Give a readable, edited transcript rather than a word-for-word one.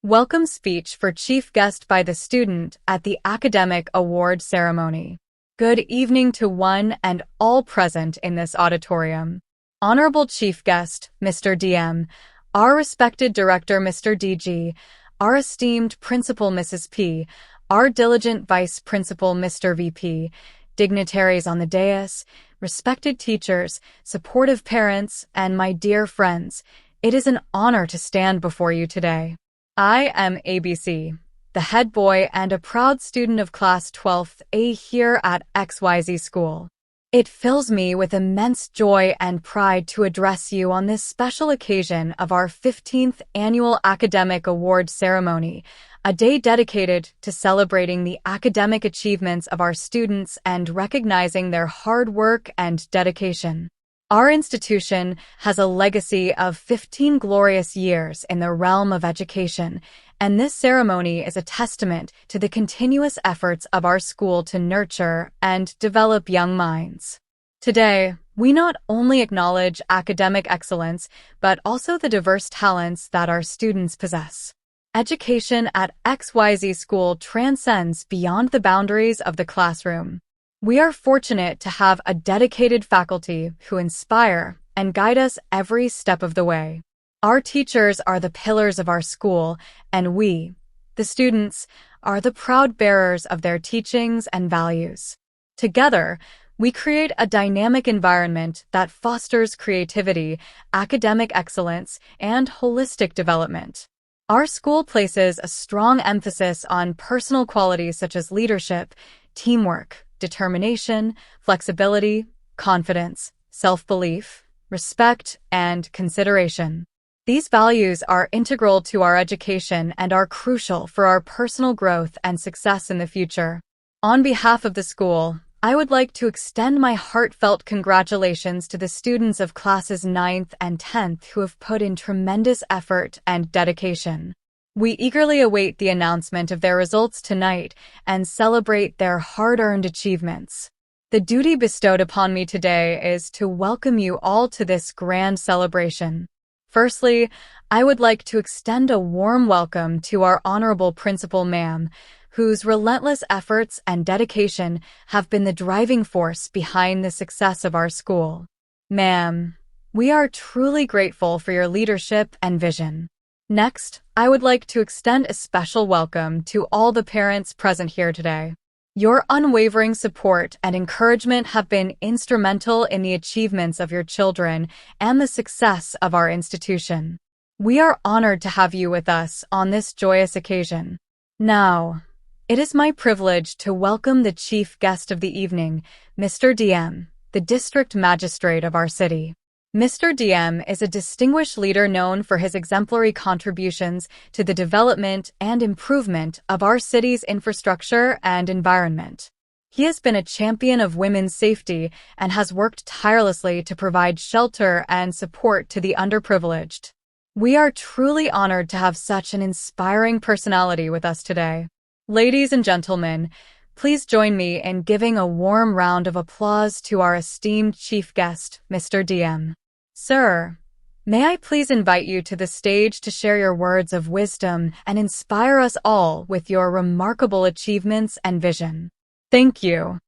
Welcome speech for chief guest by the student at the academic award ceremony. Good evening to one and all present in this auditorium. Honorable chief guest, Mr. DM, our respected director, Mr. DG, our esteemed principal, Mrs. P, our diligent vice principal, Mr. VP, dignitaries on the dais, respected teachers, supportive parents, and my dear friends, it is an honor to stand before you today. I am ABC, the head boy and a proud student of Class 12th A here at XYZ School. It fills me with immense joy and pride to address you on this special occasion of our 15th Annual Academic Award Ceremony, a day dedicated to celebrating the academic achievements of our students and recognizing their hard work and dedication. Our institution has a legacy of 15 glorious years in the realm of education, and this ceremony is a testament to the continuous efforts of our school to nurture and develop young minds. Today, we not only acknowledge academic excellence, but also the diverse talents that our students possess. Education at XYZ School transcends beyond the boundaries of the classroom. We are fortunate to have a dedicated faculty who inspire and guide us every step of the way. Our teachers are the pillars of our school, and we, the students, are the proud bearers of their teachings and values. Together, we create a dynamic environment that fosters creativity, academic excellence, and holistic development. Our school places a strong emphasis on personal qualities such as leadership, teamwork, determination, flexibility, confidence, self-belief, respect, and consideration. These values are integral to our education and are crucial for our personal growth and success in the future. On behalf of the school, I would like to extend my heartfelt congratulations to the students of classes 9th and 10th who have put in tremendous effort and dedication. We eagerly await the announcement of their results tonight and celebrate their hard-earned achievements. The duty bestowed upon me today is to welcome you all to this grand celebration. Firstly, I would like to extend a warm welcome to our Honorable Principal Ma'am, whose relentless efforts and dedication have been the driving force behind the success of our school. Ma'am, we are truly grateful for your leadership and vision. Next, I would like to extend a special welcome to all the parents present here today. Your unwavering support and encouragement have been instrumental in the achievements of your children and the success of our institution. We are honored to have you with us on this joyous occasion. Now, it is my privilege to welcome the chief guest of the evening, Mr. DM, the district magistrate of our city. Mr. DM is a distinguished leader known for his exemplary contributions to the development and improvement of our city's infrastructure and environment. He has been a champion of women's safety and has worked tirelessly to provide shelter and support to the underprivileged. We are truly honored to have such an inspiring personality with us today. Ladies and gentlemen, please join me in giving a warm round of applause to our esteemed chief guest, Mr. DM. Sir, may I please invite you to the stage to share your words of wisdom and inspire us all with your remarkable achievements and vision. Thank you.